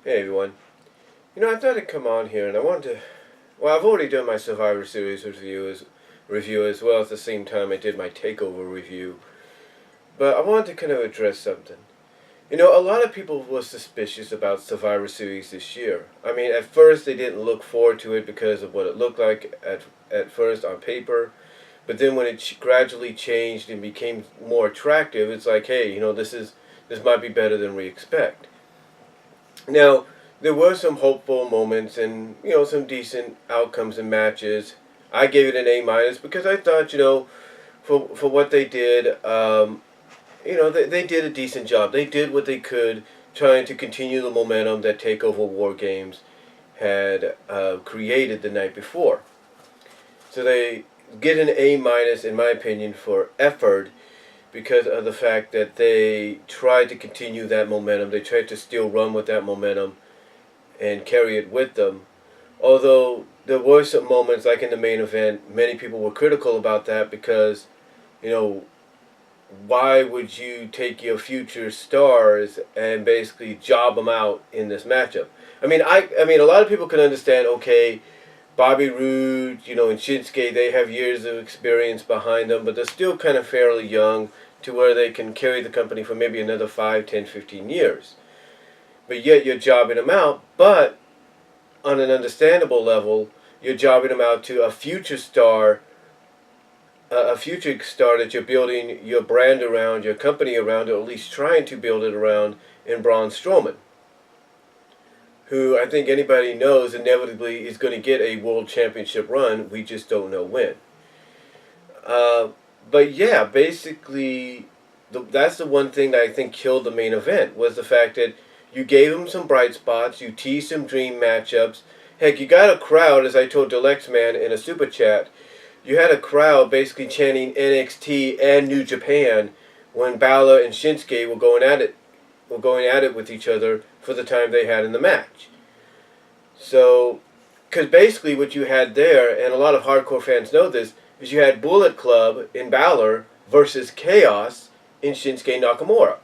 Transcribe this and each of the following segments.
Hey everyone. I thought I'd come on here and I wanted to. Well, I've already done my Survivor Series review as well at the same time I did my Takeover review. But I wanted to kind of address something. A lot of people were suspicious about Survivor Series this year. I mean, at first they didn't look forward to it because of what it looked like at first on paper. But then when it gradually changed and became more attractive, it's like, hey, this might be better than we expect. Now, there were some hopeful moments and some decent outcomes in matches. I gave it an A minus because I thought for what they did, they did a decent job. They did what they could, trying to continue the momentum that Takeover War Games had created the night before. So they get an A minus in my opinion for effort, because of the fact that they tried to continue that momentum. They tried to still run with that momentum and carry it with them. Although there were some moments, like in the main event, many people were critical about that because, why would you take your future stars and basically job them out in this matchup? I mean, a lot of people can understand, okay, Bobby Roode, and Shinsuke, they have years of experience behind them, but they're still kind of fairly young to where they can carry the company for maybe another 5, 10, 15 years. But yet you're jobbing them out, but on an understandable level, you're jobbing them out to a future star that you're building your brand around, your company around, or at least trying to build it around, in Braun Strowman, who I think anybody knows inevitably is going to get a world championship run. We just don't know when. But yeah, basically, that's the one thing that I think killed the main event, was the fact that you gave them some bright spots, you teased some dream matchups. Heck, you got a crowd, as I told Deluxe Man in a super chat, you had a crowd basically chanting NXT and New Japan when Balor and Shinsuke were going at it with each other for the time they had in the match. So, because basically what you had there, and a lot of hardcore fans know this, is you had Bullet Club in Balor versus Chaos in Shinsuke Nakamura.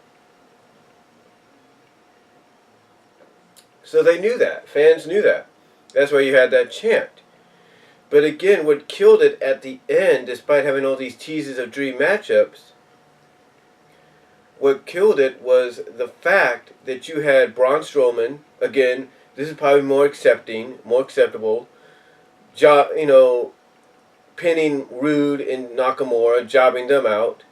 So they knew that. Fans knew that. That's why you had that chant. But again, what killed it at the end, despite having all these teases of dream matchups, what killed it was the fact that you had Braun Strowman, again, this is probably more acceptable, pinning Rude and Nakamura, jobbing them out.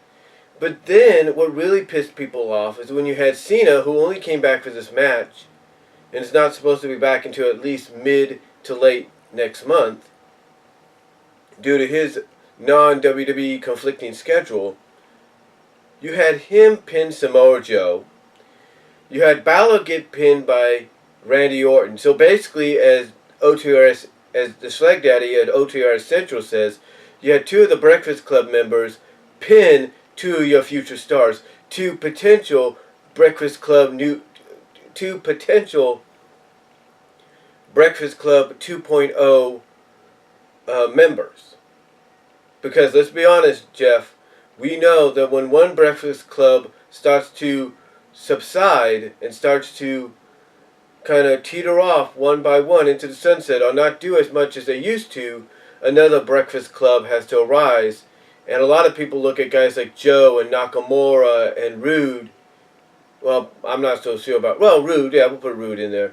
But then, what really pissed people off is when you had Cena, who only came back for this match, and is not supposed to be back until at least mid to late next month, due to his non-WWE conflicting schedule. You had him pin Samoa Joe. You had Balor get pinned by Randy Orton. So basically, as the Schleg Daddy at OTRS Central says, you had two of the Breakfast Club members pin two of your future stars, two potential Breakfast Club 2.0 members. Because let's be honest, Jeff, we know that when one Breakfast Club starts to subside and starts to kind of teeter off one by one into the sunset, or not do as much as they used to, another Breakfast Club has to arise. And a lot of people look at guys like Joe and Nakamura and Rude. Well, I'm not so sure about... Well, Rude, yeah, we'll put Rude in there.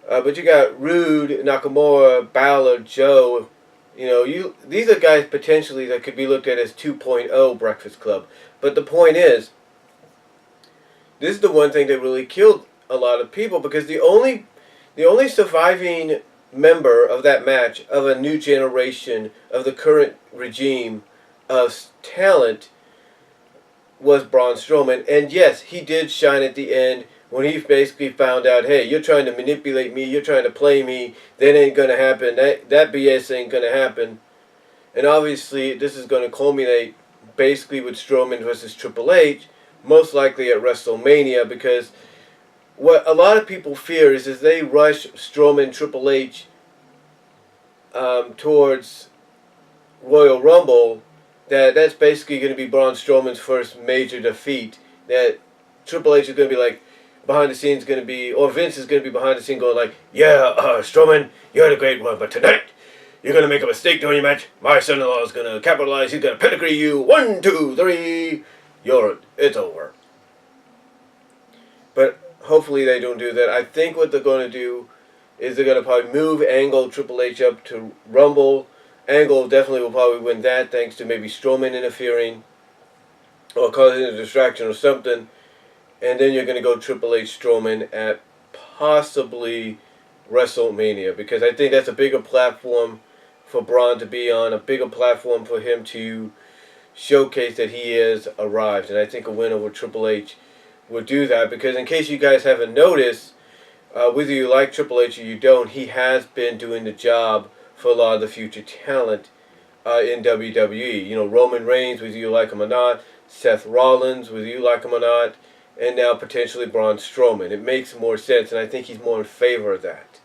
But you got Rude, Nakamura, Balor, Joe. These are guys potentially that could be looked at as 2.0 Breakfast Club. But the point is, this is the one thing that really killed a lot of people, because the only surviving member of that match, of a new generation, of the current regime of talent, was Braun Strowman. And yes, he did shine at the end when he basically found out, hey, you're trying to manipulate me, you're trying to play me, that ain't going to happen, that BS ain't going to happen. And obviously, this is going to culminate basically with Strowman versus Triple H, most likely at WrestleMania, because what a lot of people fear is as they rush Strowman Triple H towards Royal Rumble, that's basically going to be Braun Strowman's first major defeat. That Triple H is going to be like, behind the scenes going to be, or Vince is going to be behind the scene going like, yeah, Strowman, you had a great one, but tonight you're going to make a mistake during your match. My son-in-law is going to capitalize. He's going to pedigree you. 1, 2, 3. It's over. But hopefully they don't do that. I think what they're going to do is they're going to probably move Angle Triple H up to Rumble. Angle definitely will probably win that thanks to maybe Strowman interfering or causing a distraction or something. And then you're going to go Triple H Strowman at possibly WrestleMania, because I think that's a bigger platform for Braun to be on, a bigger platform for him to showcase that he has arrived. And I think a win over Triple H would do that, because in case you guys haven't noticed, whether you like Triple H or you don't, he has been doing the job for a lot of the future talent in WWE. You know, Roman Reigns, whether you like him or not, Seth Rollins, whether you like him or not, and now potentially Braun Strowman. It makes more sense, and I think he's more in favor of that.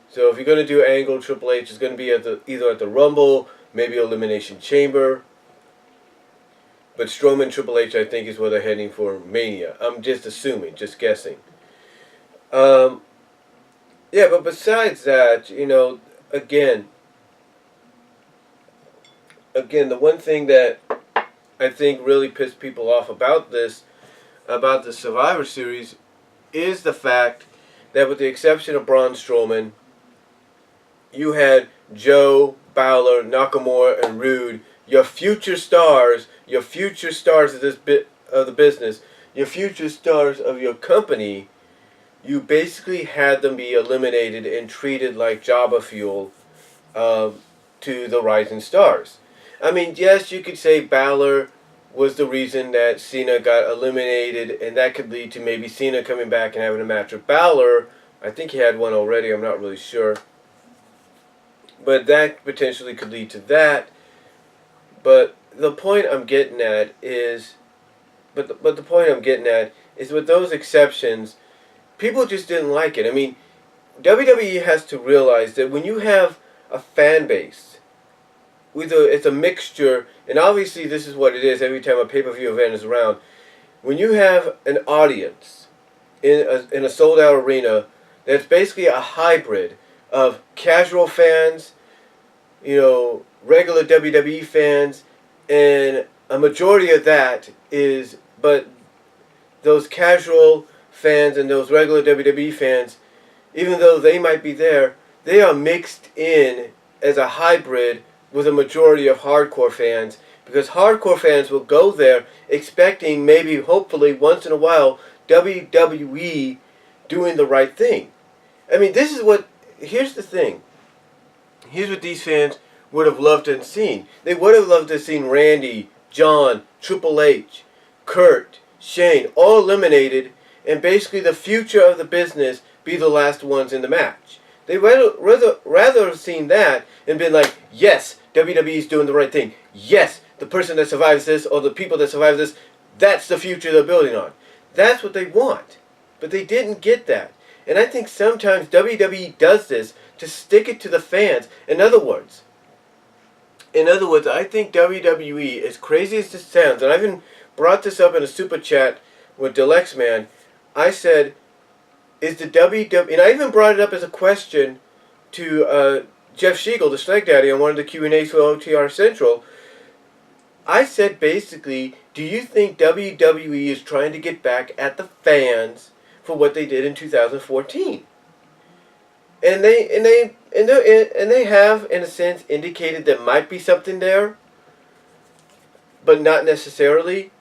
So if you're going to do Angle Triple H, it's going to be either at the Rumble, maybe Elimination Chamber. But Strowman Triple H, I think, is where they're heading for Mania. I'm just assuming, just guessing. Yeah, but besides that, you know, again, the one thing that I think really pissed people off about the Survivor Series, is the fact that with the exception of Braun Strowman, you had Joe, Balor, Nakamura, and Rude, your future stars of this bit of the business, your future stars of your company. You basically had them be eliminated and treated like Jabba fuel to the rising stars. I mean, yes, you could say Balor was the reason that Cena got eliminated, and that could lead to maybe Cena coming back and having a match with Balor. I think he had one already, I'm not really sure. But that potentially could lead to that. But the point I'm getting at is, with those exceptions, people just didn't like it. I mean, WWE has to realize that when you have a fan base, it's a mixture, and obviously this is what it is every time a pay-per-view event is around. When you have an audience in a sold-out arena that's basically a hybrid of casual fans, you know, regular WWE fans, and a majority of that is, but those casual fans and those regular WWE fans, even though they might be there, they are mixed in as a hybrid with a majority of hardcore fans, because hardcore fans will go there expecting maybe, hopefully, once in a while, WWE doing the right thing. I mean, here's the thing. Here's what these fans would have loved to have seen. They would have loved to have seen Randy, John, Triple H, Kurt, Shane, all eliminated, and basically the future of the business be the last ones in the match. They rather have seen that and been like, yes, WWE is doing the right thing. Yes, the person that survives this, or the people that survive this, that's the future they're building on. That's what they want. But they didn't get that. And I think sometimes WWE does this to stick it to the fans. In other words, I think WWE, as crazy as this sounds, and I even brought this up in a super chat with Deluxe Man, I said, is the WWE, and I even brought it up as a question to Jeff Siegel, the Snag Daddy, on one of the Q&As for OTR Central. I said basically, do you think WWE is trying to get back at the fans for what they did in 2014? And they have, in a sense, indicated there might be something there, but not necessarily.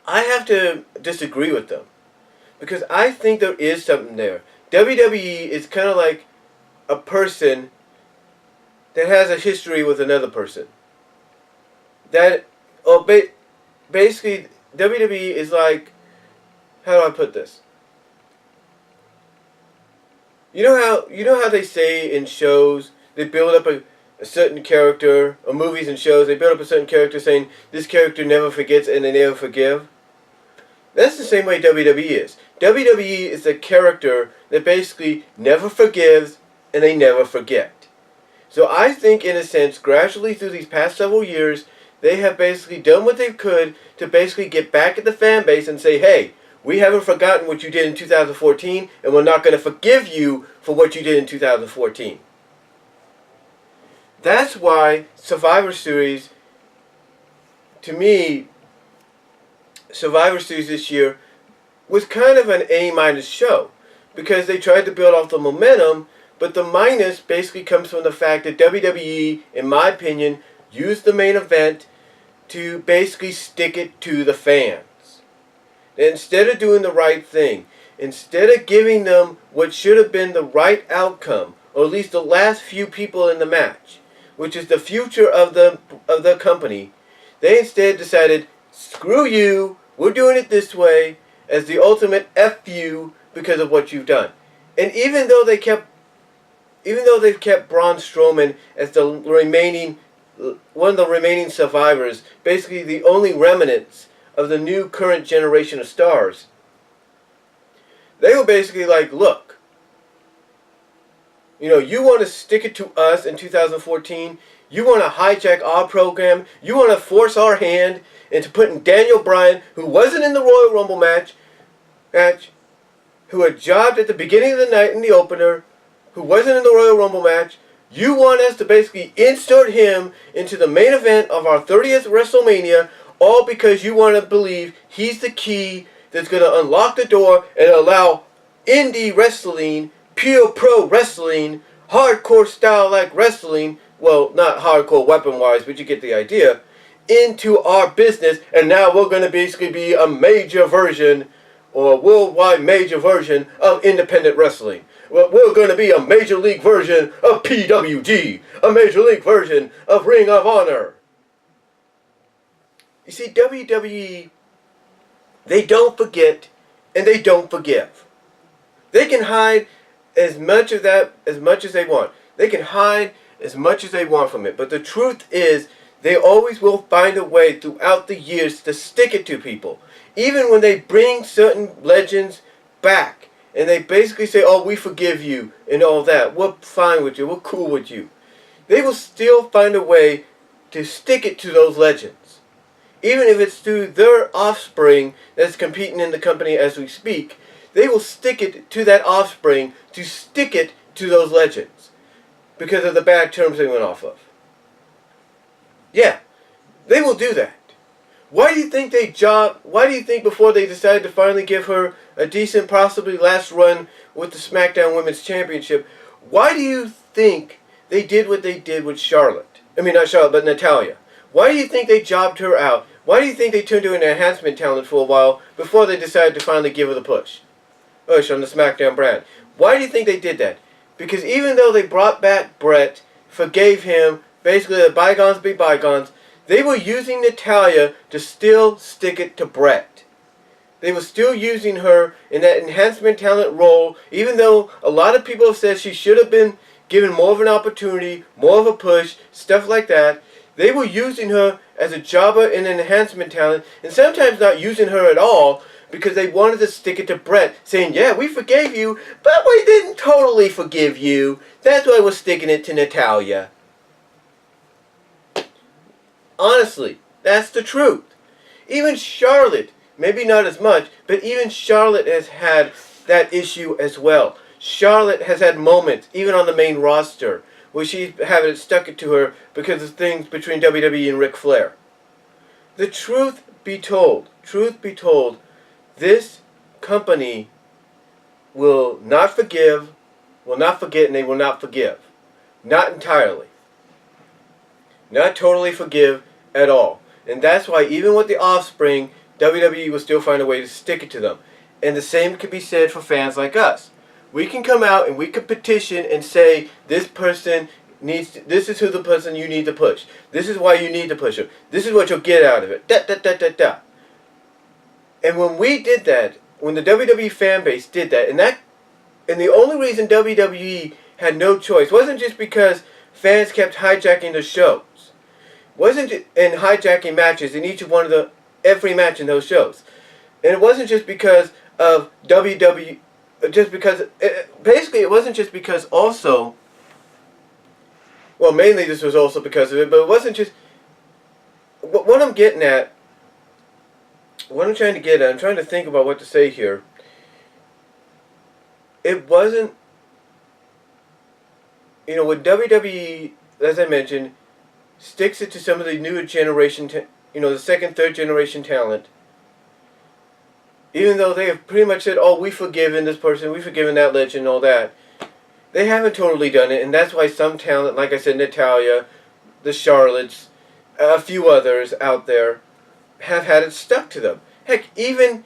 I have to disagree with them, because I think there is something there. WWE is kind of like a person that has a history with another person. Basically, WWE is like, how do I put this? You know how they say in shows, they build up a certain character, or movies and shows, they build up a certain character saying, this character never forgets and they never forgive? That's the same way WWE is. WWE is a character that basically never forgives and they never forget. So I think, in a sense, gradually through these past several years, they have basically done what they could to basically get back at the fan base and say, hey, We haven't forgotten what you did in 2014, and we're not going to forgive you for what you did in 2014. That's why Survivor Series, to me, Survivor Series this year was kind of an A- show, because they tried to build off the momentum, but the minus basically comes from the fact that WWE, in my opinion, used the main event to basically stick it to the fans. Instead of doing the right thing, instead of giving them what should have been the right outcome, or at least the last few people in the match, which is the future of the company, they instead decided, screw you, we're doing it this way, as the ultimate F you because of what you've done. And even though they've kept Braun Strowman as one of the remaining survivors, basically the only remnants of the new current generation of stars, they were basically like, look, you want to stick it to us in 2014, you want to hijack our program, you want to force our hand into putting Daniel Bryan, who wasn't in the Royal Rumble match, who had jobbed at the beginning of the night in the opener, who wasn't in the Royal Rumble match, you want us to basically insert him into the main event of our 30th WrestleMania, all because you want to believe he's the key that's going to unlock the door and allow indie wrestling, pure pro wrestling, hardcore style like wrestling, well, not hardcore weapon-wise, but you get the idea, into our business, and now we're going to basically be a major version, or a worldwide major version of independent wrestling. We're going to be a major league version of PWG, a major league version of Ring of Honor. You see, WWE, they don't forget and they don't forgive. They can hide as much of that as much as they want. They can hide as much as they want from it. But the truth is, they always will find a way throughout the years to stick it to people. Even when they bring certain legends back and they basically say, oh, we forgive you and all that. We're fine with you. We're cool with you. They will still find a way to stick it to those legends. Even if it's through their offspring that's competing in the company as we speak, they will stick it to that offspring to stick it to those legends because of the bad terms they went off of. Yeah, they will do that. Why do you think before they decided to finally give her a decent, possibly last run with the SmackDown Women's Championship, why do you think they did what they did with Charlotte? I mean, not Charlotte, but Natalya. Why do you think they jobbed her out? Why do you think they turned her into enhancement talent for a while before they decided to finally give her the push on the SmackDown brand? Why do you think they did that? Because even though they brought back Brett, forgave him, basically let bygones be bygones, they were using Natalya to still stick it to Brett. They were still using her in that enhancement talent role, even though a lot of people have said she should have been given more of an opportunity, more of a push, stuff like that. They were using her as a jobber and an enhancement talent, and sometimes not using her at all because they wanted to stick it to Brett, saying, yeah, we forgave you, but we didn't totally forgive you. That's why we're sticking it to Natalya. Honestly, that's the truth. Even Charlotte, maybe not as much, but even Charlotte has had that issue as well. Charlotte has had moments, even on the main roster, where she's having it stuck it to her because of things between WWE and Ric Flair. The truth be told, this company will not forgive, will not forget, and they will not forgive. Not entirely. Not totally forgive at all. And that's why even with the offspring, WWE will still find a way to stick it to them. And the same could be said for fans like us. We can come out and we can petition and say, this person needs to, this is who the person you need to push. This is why you need to push him. This is what you'll get out of it. And when we did that, when the WWE fan base did that, and the only reason WWE had no choice wasn't just because fans kept hijacking the shows. Wasn't in hijacking matches in each of every match in those shows. And it wasn't just because of WWE, basically it wasn't just because also, well, mainly this was also because of it, but it wasn't just, what I'm getting at what I'm trying to get at, I'm trying to think about what to say here. It wasn't, with WWE, as I mentioned, sticks it to some of the newer generation, the second, third generation talent. Even though they have pretty much said, oh, we've forgiven this person, we've forgiven that legend, all that. They haven't totally done it, and that's why some talent, like I said, Natalya, the Charlottes, a few others out there, have had it stuck to them. Heck, even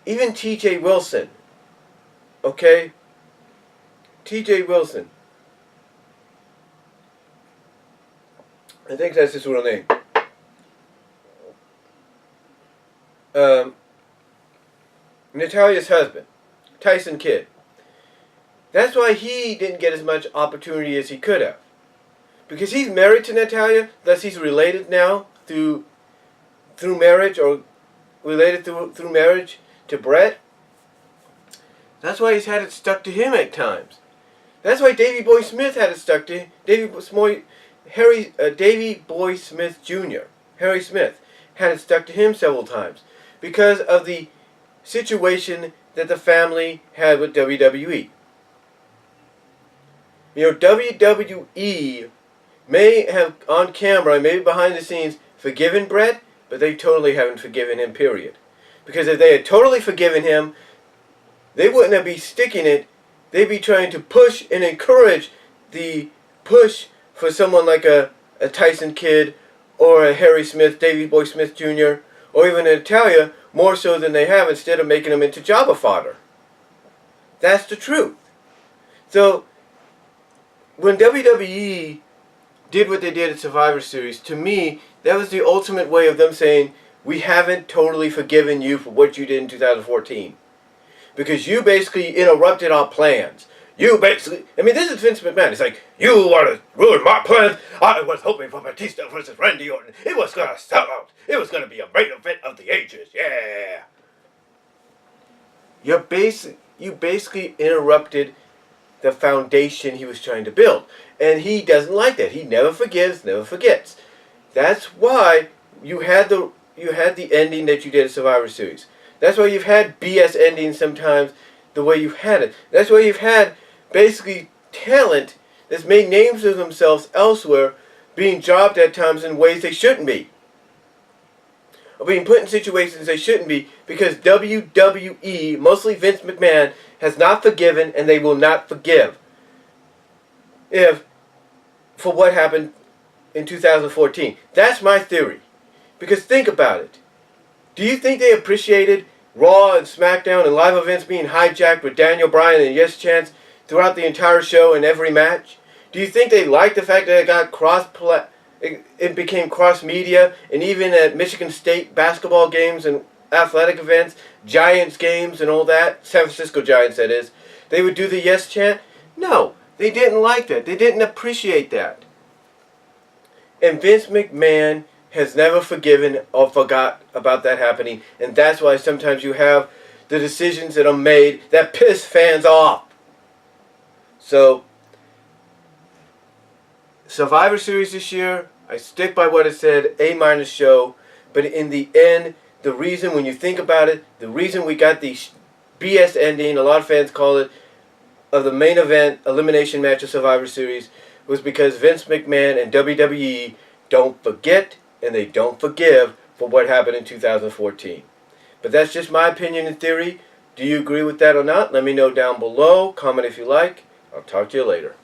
T.J. Wilson, okay? T.J. Wilson. I think that's his real name. Natalya's husband, Tyson Kidd. That's why he didn't get as much opportunity as he could have. Because he's married to Natalya, thus he's related now through marriage, or related through marriage to Brett. That's why he's had it stuck to him at times. That's why Davey Boy Smith had it stuck to him. Davey Boy Smith Jr., Harry Smith, had it stuck to him several times because of the situation that the family had with WWE. WWE may have on camera, maybe behind the scenes, forgiven Brett, but they totally haven't forgiven him, period. Because if they had totally forgiven him, they wouldn't be sticking it. They'd be trying to push and encourage the push for someone like a Tyson Kidd or a Harry Smith, Davey Boy Smith Jr., or even a Natalya, more so than they have, instead of making them into jobber fodder. That's the truth. So, when WWE did what they did at Survivor Series, to me, that was the ultimate way of them saying, we haven't totally forgiven you for what you did in 2014. Because you basically interrupted our plans. This is Vince McMahon. It's like, you want to ruin my plans? I was hoping for Batista versus Randy Orton. It was going to sell out. It was going to be a main event of the ages. Yeah. You basically interrupted the foundation he was trying to build. And he doesn't like that. He never forgives, never forgets. That's why you had the ending that you did at Survivor Series. That's why you've had BS endings sometimes the way you've had it. That's why you've had basically talent that's made names of themselves elsewhere being jobbed at times in ways they shouldn't be. Or being put in situations they shouldn't be because WWE, mostly Vince McMahon, has not forgiven and they will not forgive for what happened in 2014. That's my theory. Because think about it. Do you think they appreciated Raw and SmackDown and live events being hijacked with Daniel Bryan and Yes Chance throughout the entire show and every match? Do you think they liked the fact that it became cross-media, and even at Michigan State basketball games and athletic events, Giants games and all that, San Francisco Giants that is, they would do the Yes chant? No, they didn't like that. They didn't appreciate that. And Vince McMahon has never forgiven or forgot about that happening, and that's why sometimes you have the decisions that are made that piss fans off. So, Survivor Series this year, I stick by what I said, A- show, but in the end, the reason, when you think about it, the reason we got the BS ending, a lot of fans call it, of the main event elimination match of Survivor Series, was because Vince McMahon and WWE don't forget and they don't forgive for what happened in 2014. But that's just my opinion and theory. Do you agree with that or not? Let me know down below. Comment if you like. I'll talk to you later.